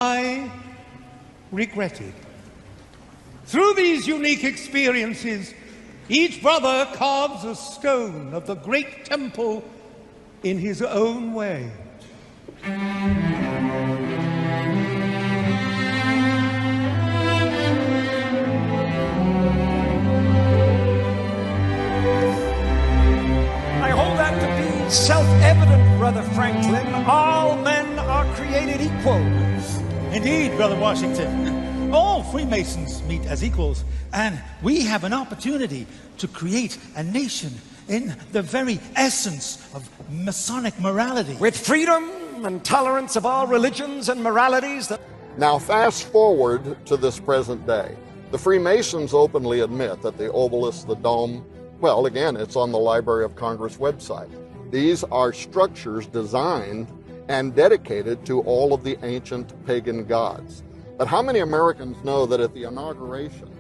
I regretted. Through these unique experiences, each brother carves a stone of the great temple in his own way. I hold that to be self-evident, Brother Franklin. All men are created equal. Indeed, Brother Washington. All Freemasons meet as equals, and we have an opportunity to create a nation in the very essence of Masonic morality. With freedom and tolerance of all religions and moralities. Now fast forward to this present day. The Freemasons openly admit that the obelisk, the dome, well, again, it's on the Library of Congress website. These are structures designed and dedicated to all of the ancient pagan gods. But how many Americans know that at the inauguration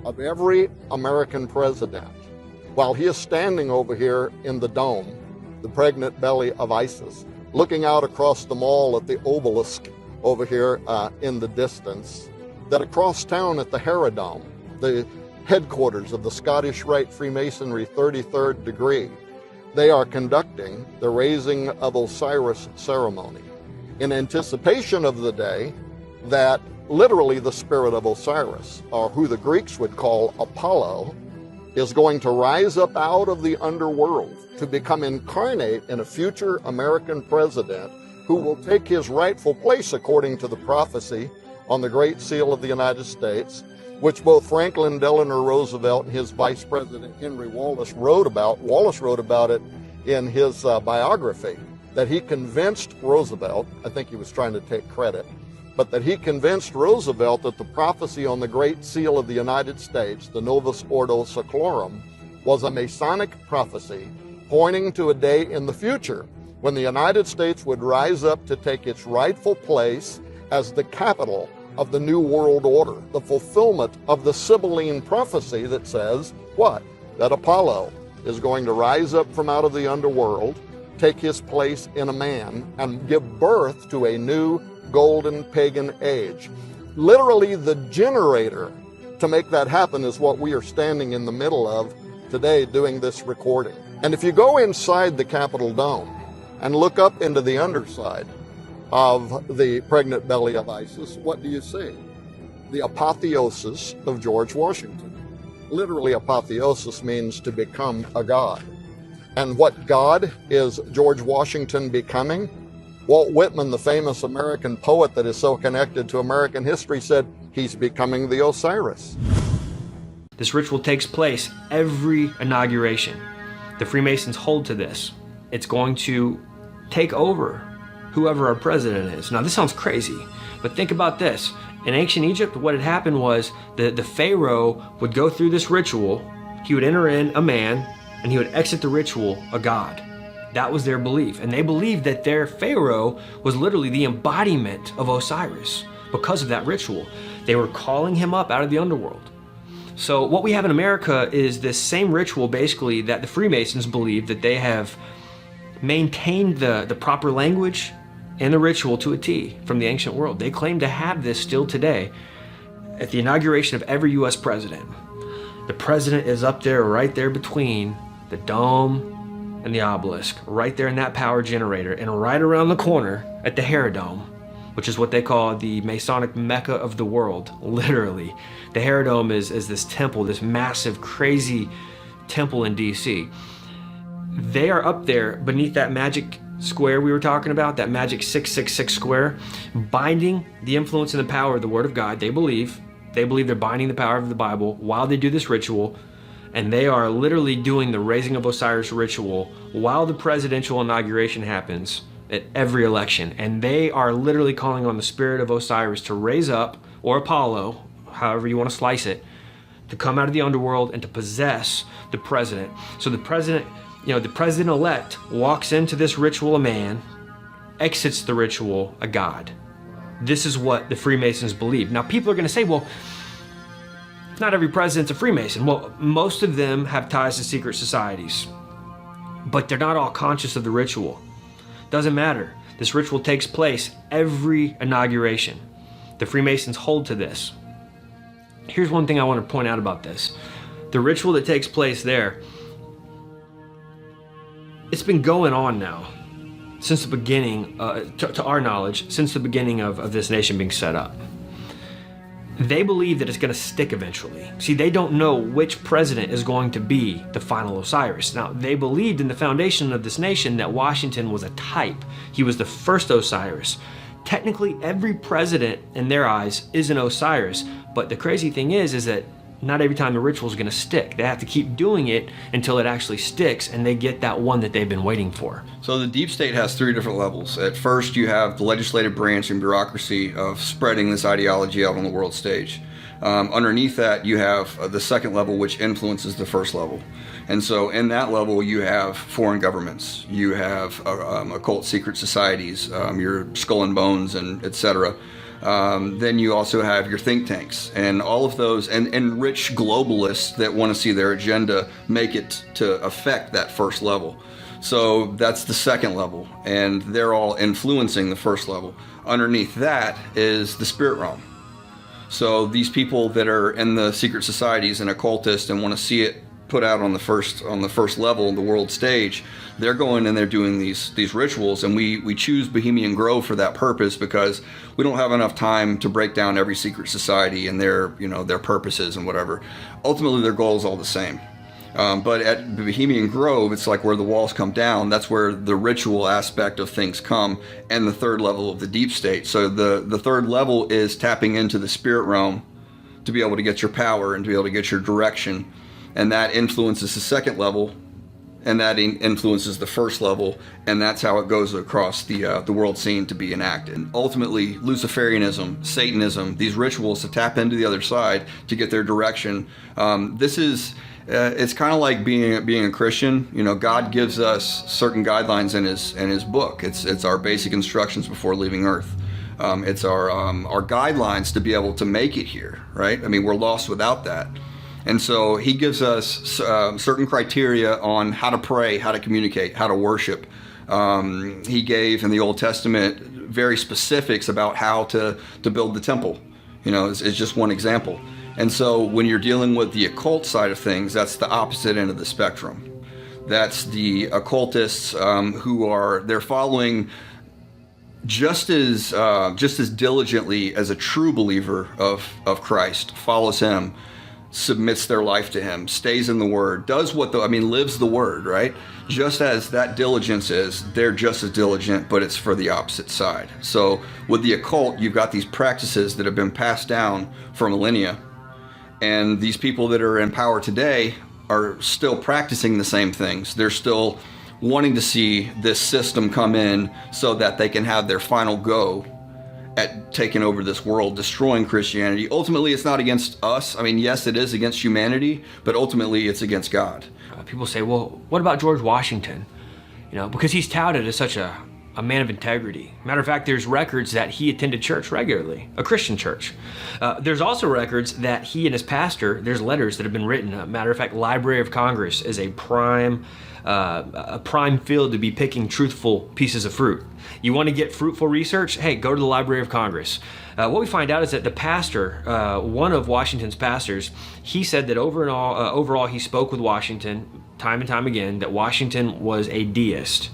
of every American president, while he is standing over here in the dome, the pregnant belly of Isis, looking out across the mall at the obelisk over here in the distance, that across town at the Herodome, the headquarters of the Scottish Rite Freemasonry 33rd degree, they are conducting the raising of Osiris ceremony in anticipation of the day that literally the spirit of Osiris, or who the Greeks would call Apollo, is going to rise up out of the underworld to become incarnate in a future American president who will take his rightful place according to the prophecy on the Great Seal of the United States, which both Franklin Delano Roosevelt and his Vice President Henry Wallace wrote about. Wallace wrote about it in his biography, that he convinced Roosevelt, I think he was trying to take credit, but that he convinced Roosevelt that the prophecy on the Great Seal of the United States, the Novus Ordo Seclorum, was a Masonic prophecy pointing to a day in the future when the United States would rise up to take its rightful place as the capital of the New World Order, the fulfillment of the Sibylline prophecy that says, what? That Apollo is going to rise up from out of the underworld, take his place in a man, and give birth to a new golden pagan age. Literally, the generator to make that happen is what we are standing in the middle of today doing this recording. And if you go inside the Capitol Dome and look up into the underside of the pregnant belly of Isis, what do you see? The apotheosis of George Washington. Literally, apotheosis means to become a god. And what god is George Washington becoming? Walt Whitman, the famous American poet that is so connected to American history, said he's becoming the Osiris. This ritual takes place every inauguration. The Freemasons hold to this. It's going to take over whoever our president is. Now, this sounds crazy, but think about this. In ancient Egypt, what had happened was the pharaoh would go through this ritual, he would enter in a man, and he would exit the ritual a god. That was their belief, and they believed that their pharaoh was literally the embodiment of Osiris because of that ritual. They were calling him up out of the underworld. So what we have in America is this same ritual, basically, that the Freemasons believe that they have maintained the proper language and the ritual to a T from the ancient world. They claim to have this still today at the inauguration of every U.S. president. The president is up there, right there between the dome and the obelisk, right there in that power generator, and right around the corner at the Herodome, which is what they call the Masonic Mecca of the world, literally. The Herodome is this temple, this massive, crazy temple in D.C. They are up there beneath that magic square we were talking about, that magic 666 square, binding the influence and the power of the Word of God. They believe they're binding the power of the Bible while they do this ritual, and they are literally doing the raising of Osiris ritual while the presidential inauguration happens at every election. And they are literally calling on the spirit of Osiris to raise up, or Apollo, however you want to slice it, to come out of the underworld and to possess the president. So the president, the president-elect walks into this ritual a man, exits the ritual a god. This is what the Freemasons believe. Now, people are going to say, well, not every president's a Freemason. Well, most of them have ties to secret societies, but they're not all conscious of the ritual. Doesn't matter. This ritual takes place every inauguration. The Freemasons hold to this. Here's one thing I want to point out about this. The ritual that takes place there, it's been going on now since the beginning, to our knowledge, since the beginning of this nation being set up. They believe that it's going to stick eventually. See, they don't know which president is going to be the final Osiris. Now, they believed in the foundation of this nation that Washington was a type. He was the first Osiris. Technically, every president in their eyes is an Osiris, but the crazy thing is that not every time the ritual is going to stick. They have to keep doing it until it actually sticks and they get that one that they've been waiting for. So the deep state has three different levels. At first, you have the legislative branch and bureaucracy of spreading this ideology out on the world stage. Underneath that, you have the second level, which influences the first level. And so in that level, you have foreign governments, you have occult secret societies, your Skull and Bones, and etc. Then you also have your think tanks and all of those, and rich globalists that want to see their agenda make it to affect that first level. So that's the second level, and they're all influencing the first level. Underneath that is the spirit realm. So these people that are in the secret societies and occultists and want to see it put out on the first level, the world stage, they're going and they're doing these rituals, and we choose Bohemian Grove for that purpose because we don't have enough time to break down every secret society and their purposes and whatever. Ultimately, their goal is all the same. But at Bohemian Grove, it's like where the walls come down. That's where the ritual aspect of things come, and the third level of the deep state. So the third level is tapping into the spirit realm to be able to get your power and to be able to get your direction. And that influences the second level, and that influences the first level, and that's how it goes across the world scene to be enacted. Ultimately, Luciferianism, Satanism, these rituals to tap into the other side to get their direction. It's kind of like being a Christian. You know, God gives us certain guidelines in His book. It's our basic instructions before leaving Earth. It's our guidelines to be able to make it here, right? I mean, we're lost without that. And so He gives us certain criteria on how to pray, how to communicate, how to worship. He gave in the Old Testament very specifics about how to build the temple. You know, it's just one example. And so when you're dealing with the occult side of things, that's the opposite end of the spectrum. That's the occultists they're following just as diligently as a true believer of Christ follows Him, submits their life to Him, stays in the Word, does lives the Word, right? Just as that diligence is, they're just as diligent, but it's for the opposite side. So with the occult, you've got these practices that have been passed down for millennia, and these people that are in power today are still practicing the same things. They're still wanting to see this system come in so that they can have their final go at taking over this world, destroying Christianity. Ultimately, it's not against us. I mean, yes, it is against humanity, but ultimately it's against God. People say, well, what about George Washington? You know, because he's touted as such a man of integrity. Matter of fact, there's records that he attended church regularly, a Christian church. There's also records that he and his pastor, there's letters that have been written. Matter of fact, Library of Congress is a prime field to be picking truthful pieces of fruit. You want to get fruitful research? Hey, go to the Library of Congress. What we find out is that the pastor, one of Washington's pastors, he said that overall he spoke with Washington time and time again that Washington was a deist.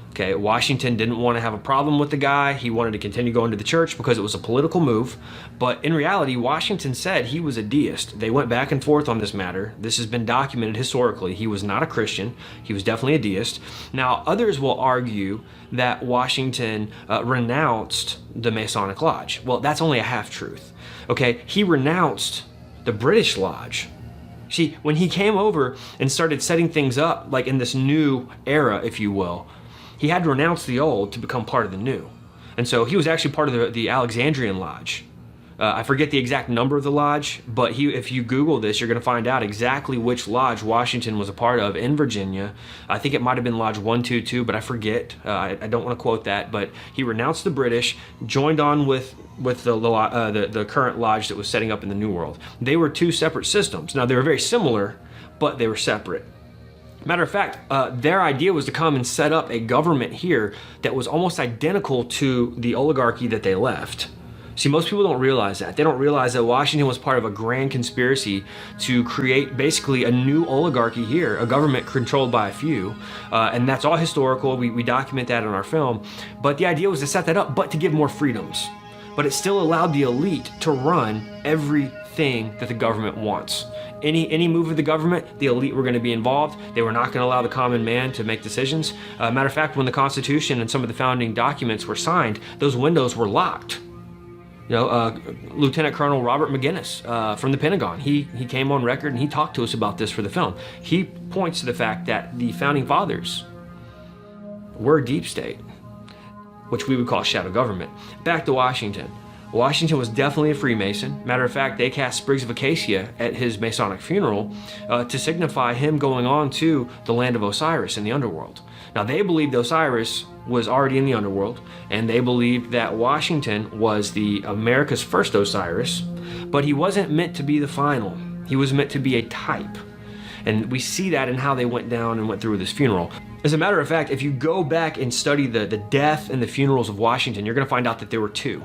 Okay, Washington didn't want to have a problem with the guy. He wanted to continue going to the church because it was a political move. But in reality, Washington said he was a deist. They went back and forth on this matter. This has been documented historically. He was not a Christian. He was definitely a deist. Now, others will argue that Washington renounced the Masonic Lodge. Well, that's only a half-truth. Okay, he renounced the British Lodge. See, when he came over and started setting things up, like in this new era, if you will, he had to renounce the old to become part of the new. And so he was actually part of the Alexandrian Lodge. I forget the exact number of the lodge, but if you Google this, you're going to find out exactly which lodge Washington was a part of in Virginia. I think it might have been Lodge 122, but I forget. I don't want to quote that, but he renounced the British, joined on with the current lodge that was setting up in the New World. They were two separate systems. Now, they were very similar, but they were separate. Matter of fact, their idea was to come and set up a government here that was almost identical to the oligarchy that they left. See, most people don't realize that. They don't realize that Washington was part of a grand conspiracy to create basically a new oligarchy here, a government controlled by a few. And that's all historical. We document that in our film. But the idea was to set that up, but to give more freedoms. But it still allowed the elite to run everything that the government wants. Any move of the government, the elite were going to be involved. They were not going to allow the common man to make decisions. Matter of fact, when the Constitution and some of the founding documents were signed, those windows were locked. You know, Lieutenant Colonel Robert McGinnis from the Pentagon, he came on record and he talked to us about this for the film. He points to the fact that the founding fathers were deep state, which we would call shadow government. Back to Washington. Washington was definitely a Freemason. Matter of fact, they cast sprigs of acacia at his Masonic funeral to signify him going on to the land of Osiris in the underworld. Now, they believed Osiris was already in the underworld, and they believed that Washington was the America's first Osiris, but he wasn't meant to be the final. He was meant to be a type. And we see that in how they went down and went through this funeral. As a matter of fact, if you go back and study the death and the funerals of Washington, you're going to find out that there were two.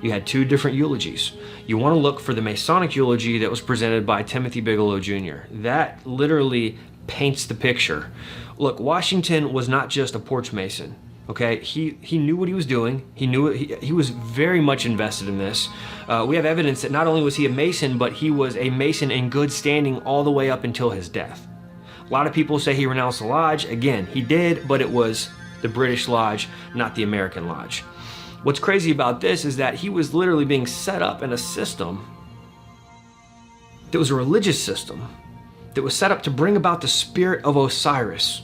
You had two different eulogies. You want to look for the Masonic eulogy that was presented by Timothy Bigelow Jr. That literally paints the picture. Look, Washington was not just a porch mason, okay? He knew what he was doing. He knew it. He was very much invested in this. We have evidence that not only was he a Mason, but he was a Mason in good standing all the way up until his death. A lot of people say he renounced the lodge. Again, he did, but it was the British lodge, not the American lodge. What's crazy about this is that he was literally being set up in a system that was a religious system that was set up to bring about the spirit of Osiris,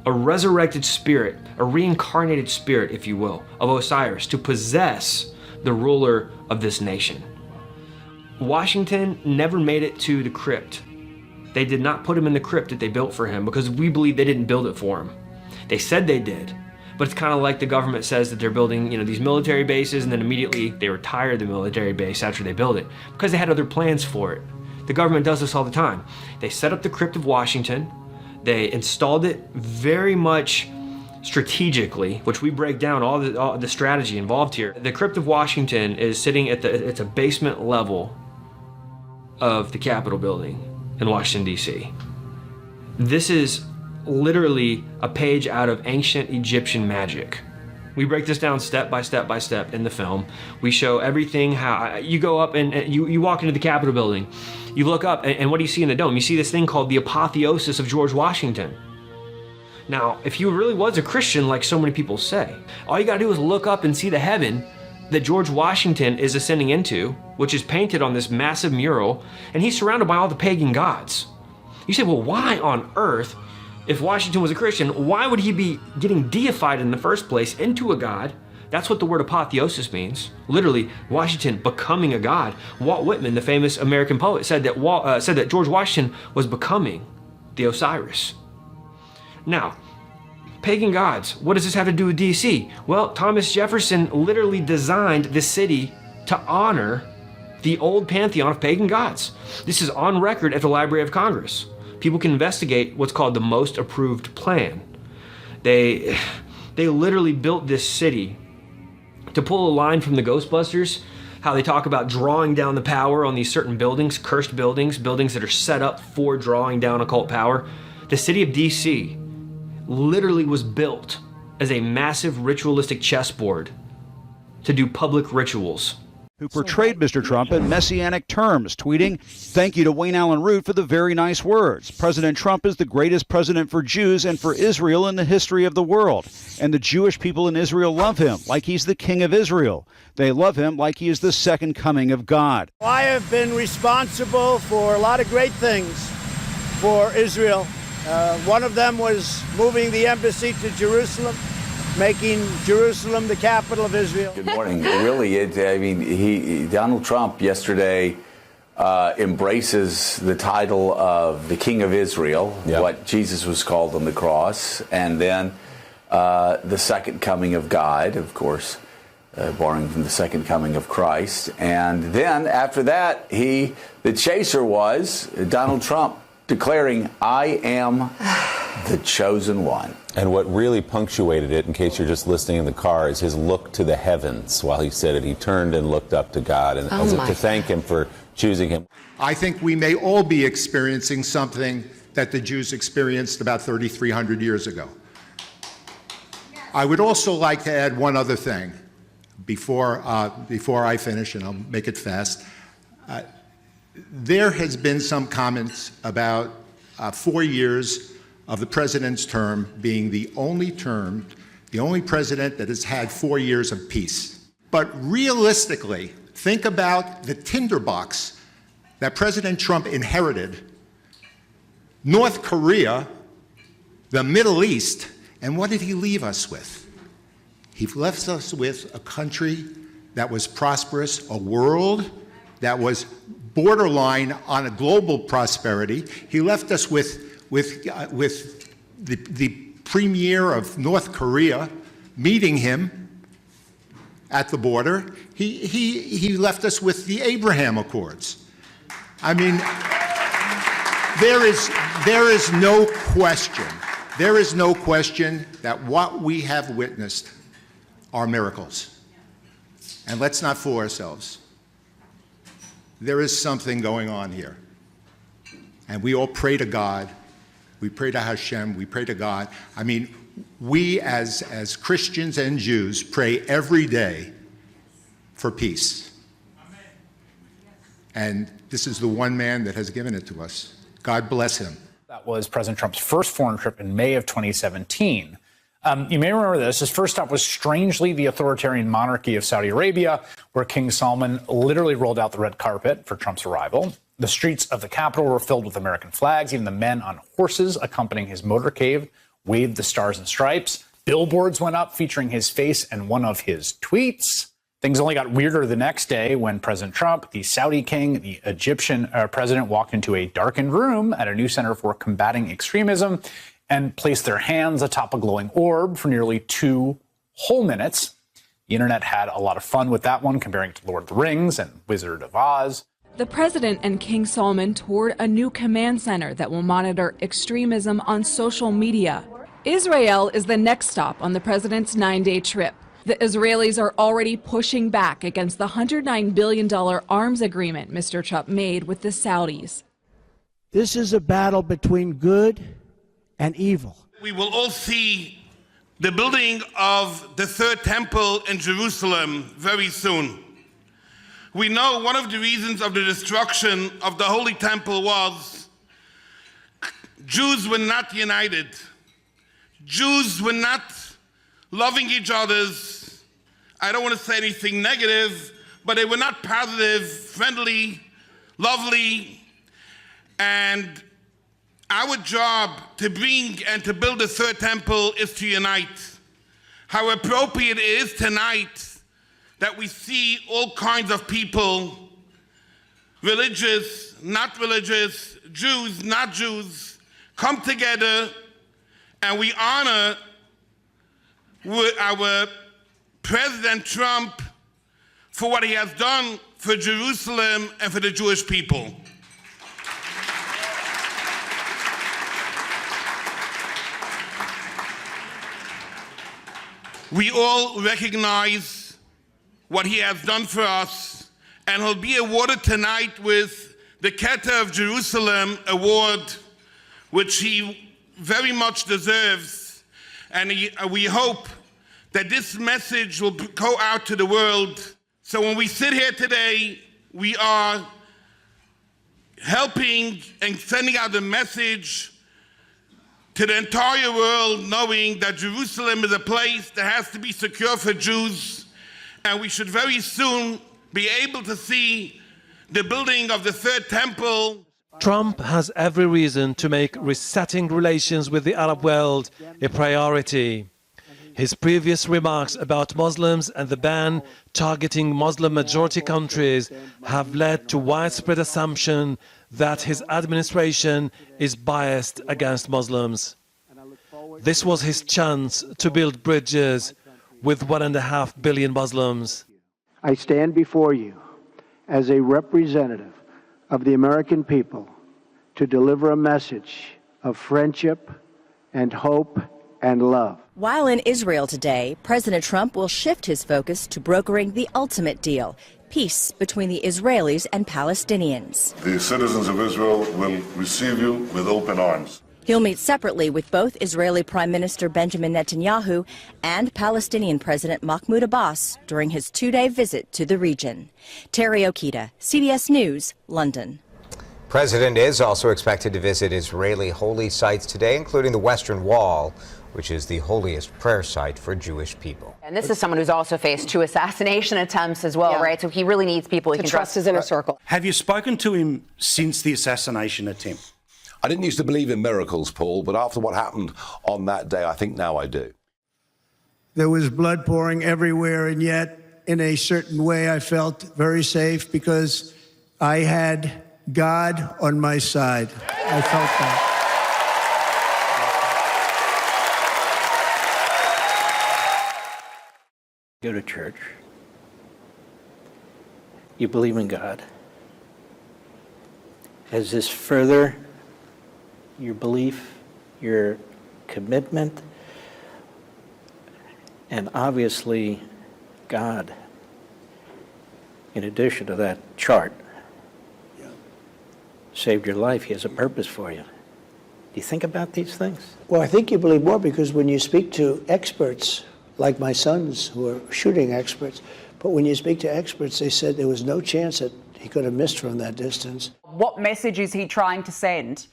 a resurrected spirit, a reincarnated spirit, if you will, of Osiris to possess the ruler of this nation. Washington never made it to the crypt. They did not put him in the crypt that they built for him because we believe they didn't build it for him. They said they did. But it's kind of like the government says that they're building, these military bases, and then immediately they retire the military base after they build it because they had other plans for it. The government does this all the time. They set up the crypt of Washington. They installed it very much strategically, which we break down all the strategy involved here. The crypt of Washington is sitting it's a basement level of the Capitol building in Washington, D.C. This is literally a page out of ancient Egyptian magic. We break this down step by step by step in the film. We show everything, how you go up and you walk into the Capitol building. You look up and what do you see in the dome? You see this thing called the apotheosis of George Washington. Now, if he really was a Christian like so many people say, all you gotta do is look up and see the heaven that George Washington is ascending into, which is painted on this massive mural, and he's surrounded by all the pagan gods. You say, well, why on earth, if Washington was a Christian, why would he be getting deified in the first place into a god? That's what the word apotheosis means. Literally, Washington becoming a god. Walt Whitman, the famous American poet, said that George Washington was becoming the Osiris. Now, pagan gods, what does this have to do with DC? Well, Thomas Jefferson literally designed this city to honor the old pantheon of pagan gods. This is on record at the Library of Congress. People can investigate what's called the most approved plan. They literally built this city to pull a line from the Ghostbusters, how they talk about drawing down the power on these certain buildings, cursed buildings, buildings that are set up for drawing down occult power. The city of DC literally was built as a massive ritualistic chessboard to do public rituals. Who portrayed Mr. Trump in messianic terms, tweeting, "Thank you to Wayne Allen Root for the very nice words. President Trump is the greatest president for Jews and for Israel in the history of the world. And the Jewish people in Israel love him like he's the king of Israel. They love him like he is the second coming of God." I have been responsible for a lot of great things for Israel. One of them was moving the embassy to Jerusalem, making Jerusalem the capital of Israel. Good morning. Really, Donald Trump yesterday embraces the title of the King of Israel, what Jesus was called on the cross, and then the second coming of God, of course, borrowing from the second coming of Christ. And then after that, the chaser was Donald Trump declaring, "I am the chosen one." And what really punctuated it, in case you're just listening in the car, is his look to the heavens while he said it. He turned and looked up to God, and as if to thank him for choosing him. I think we may all be experiencing something that the Jews experienced about 3,300 years ago. I would also like to add one other thing before I finish, and I'll make it fast. There has been some comments about 4 years of the president's term being the only president that has had 4 years of peace. But realistically, think about the tinderbox that President Trump inherited: North Korea, the Middle East, and what did he leave us with? He left us with a country that was prosperous, a world that was borderline on a global prosperity. He left us with the premier of North Korea meeting him at the border. He left us with the Abraham Accords. I mean, there is no question that what we have witnessed are miracles. And let's not fool ourselves. There is something going on here. And we all pray to God. We pray to Hashem. We pray to God. I mean, we as Christians and Jews pray every day for peace. And this is the one man that has given it to us. God bless him. That was President Trump's first foreign trip in May of 2017. You may remember this. His first stop was strangely the authoritarian monarchy of Saudi Arabia, where King Salman literally rolled out the red carpet for Trump's arrival. The streets of the capital were filled with American flags. Even the men on horses accompanying his motorcade waved the stars and stripes. Billboards went up featuring his face and one of his tweets. Things only got weirder the next day when President Trump, the Saudi king, the Egyptian president walked into a darkened room at a new center for combating extremism and placed their hands atop a glowing orb for nearly 2 whole minutes. The internet had a lot of fun with that one, comparing it to Lord of the Rings and Wizard of Oz. The president and King Salman toured a new command center that will monitor extremism on social media. Israel is the next stop on the president's 9-day trip. The Israelis are already pushing back against the $109 billion arms agreement Mr. Trump made with the Saudis. This is a battle between good and evil. We will all see the building of the third temple in Jerusalem very soon. We know one of the reasons of the destruction of the Holy Temple was Jews were not united. Jews were not loving each other's. I don't want to say anything negative, but they were not positive, friendly, lovely. And our job to bring and to build the third temple is to unite. How appropriate it is tonight that we see all kinds of people, religious, not religious, Jews, not Jews, come together and we honor our President Trump for what he has done for Jerusalem and for the Jewish people. We all recognize what he has done for us, and he'll be awarded tonight with the Keter of Jerusalem Award, which he very much deserves. And we hope that this message will go out to the world. So when we sit here today, we are helping and sending out the message to the entire world, knowing that Jerusalem is a place that has to be secure for Jews, and we should very soon be able to see the building of the third temple. Trump has every reason to make resetting relations with the Arab world a priority. His previous remarks about Muslims and the ban targeting Muslim-majority countries have led to widespread assumption that his administration is biased against Muslims. This was his chance to build bridges with 1.5 billion Muslims. I stand before you as a representative of the American people to deliver a message of friendship and hope and love. While in Israel today, President Trump will shift his focus to brokering the ultimate deal, peace between the Israelis and Palestinians. The citizens of Israel will receive you with open arms. He'll meet separately with both Israeli Prime Minister Benjamin Netanyahu and Palestinian President Mahmoud Abbas during his two-day visit to the region. Terry Okita, CBS News, London. President is also expected to visit Israeli holy sites today, including the Western Wall, which is the holiest prayer site for Jewish people. And this is someone who's also faced 2 assassination attempts as well, right? So he really needs people he can trust his inner circle. Have you spoken to him since the assassination attempt? I didn't used to believe in miracles, Paul, but after what happened on that day, I think now I do. There was blood pouring everywhere, and yet, in a certain way, I felt very safe because I had God on my side. I felt that. Go to church. You believe in God. Has this further your belief, your commitment, and obviously God, in addition to that chart, saved your life. He has a purpose for you. Do you think about these things? Well, I think you believe more because when you speak to experts, like my sons who are shooting experts, but when you speak to experts, they said there was no chance that he could have missed from that distance. What message is he trying to send?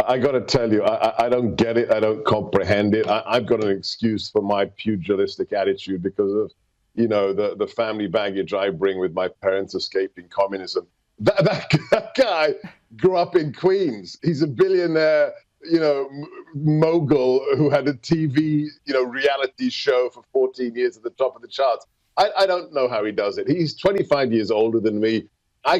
I got to tell you, I don't get it. I don't comprehend it. I've got an excuse for my pugilistic attitude because of, you know, the family baggage I bring with my parents escaping communism. That guy grew up in Queens. He's a billionaire, you know, mogul who had a TV, you know, reality show for 14 years at the top of the charts. I don't know how he does it. He's 25 years older than me. I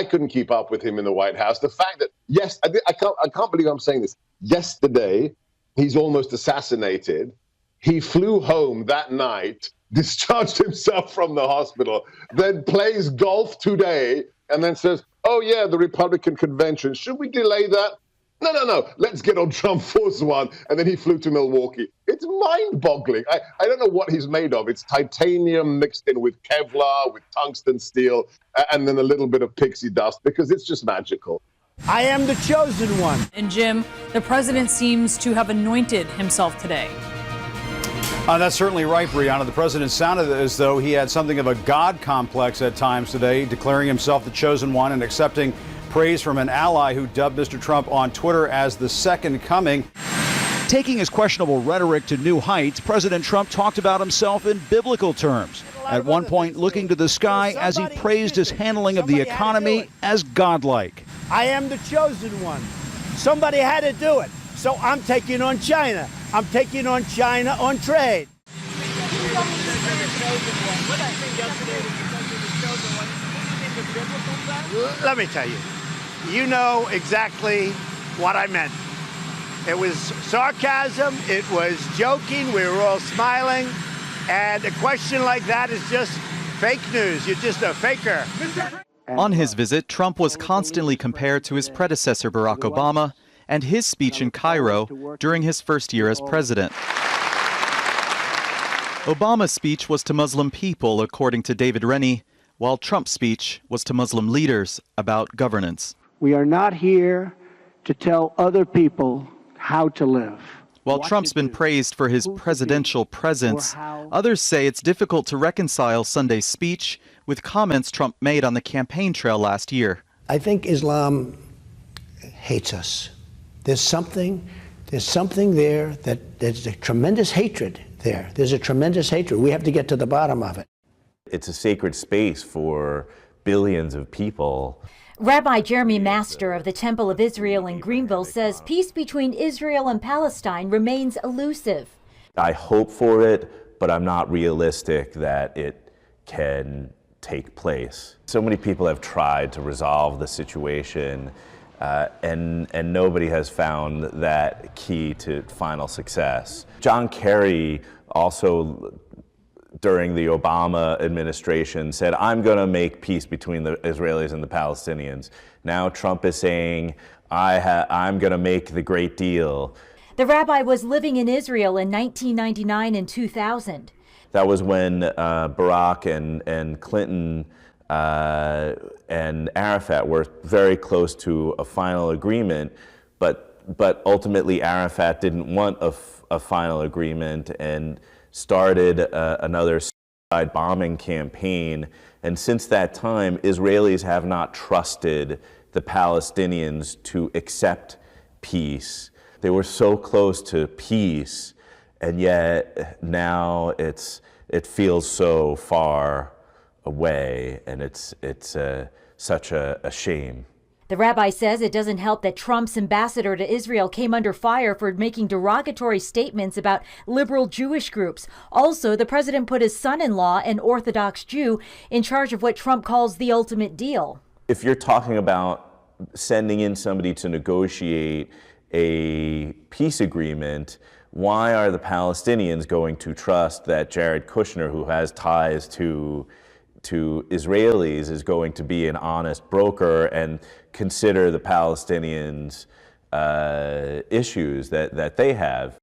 couldn't keep up with him in the White House. The fact that, yes, I can't believe I'm saying this. Yesterday, he's almost assassinated. He flew home that night, discharged himself from the hospital, then plays golf today, and then says, oh, yeah, the Republican convention, should we delay that? No, let's get on Trump Force One. And then he flew to Milwaukee. It's mind-boggling. I don't know what he's made of. It's titanium mixed in with Kevlar, with tungsten steel, and then a little bit of pixie dust, because it's just magical. I am the chosen one. And Jim, the president seems to have anointed himself today. That's certainly right, Brianna. The president sounded as though he had something of a God complex at times today, declaring himself the chosen one and accepting praise from an ally who dubbed Mr. Trump on Twitter as the second coming. Taking his questionable rhetoric to new heights, President Trump talked about himself in biblical terms, at one point looking to the sky as he praised his handling of the economy as godlike. I am the chosen one. Somebody had to do it. So I'm taking on China. I'm taking on China on trade. Let me tell you, you know exactly what I meant. It was sarcasm, it was joking, we were all smiling, and a question like that is just fake news. You're just a faker. On his visit, Trump was constantly compared to his predecessor Barack Obama and his speech in Cairo during his first year as president. Obama's speech was to Muslim people, according to David Rennie, while Trump's speech was to Muslim leaders about governance. We are not here to tell other people how to live. While Trump's been praised for his presidential presence, others say it's difficult to reconcile Sunday's speech with comments Trump made on the campaign trail last year. I think Islam hates us. There's something there that there's a tremendous hatred there. There's a tremendous hatred. We have to get to the bottom of it. It's a sacred space for billions of people. Rabbi Jeremy Master of the Temple of Israel in Greenville says peace between Israel and Palestine remains elusive. I hope for it, but I'm not realistic that it can take place. So many people have tried to resolve the situation, and nobody has found that key to final success. John Kerry also, during the Obama administration, said, I'm going to make peace between the Israelis and the Palestinians. Now Trump is saying, I'm going to make the great deal. The rabbi was living in Israel in 1999 and 2000. That was when Barack and Clinton and Arafat were very close to a final agreement, but ultimately Arafat didn't want a final agreement and started another suicide bombing campaign. And since that time, Israelis have not trusted the Palestinians to accept peace. They were so close to peace, and yet now it feels so far away, and it's such a shame. The rabbi says it doesn't help that Trump's ambassador to Israel came under fire for making derogatory statements about liberal Jewish groups. Also, the president put his son-in-law, an Orthodox Jew, in charge of what Trump calls the ultimate deal. If you're talking about sending in somebody to negotiate a peace agreement, why are the Palestinians going to trust that Jared Kushner, who has ties to Israelis, is going to be an honest broker and consider the Palestinians' issues that they have?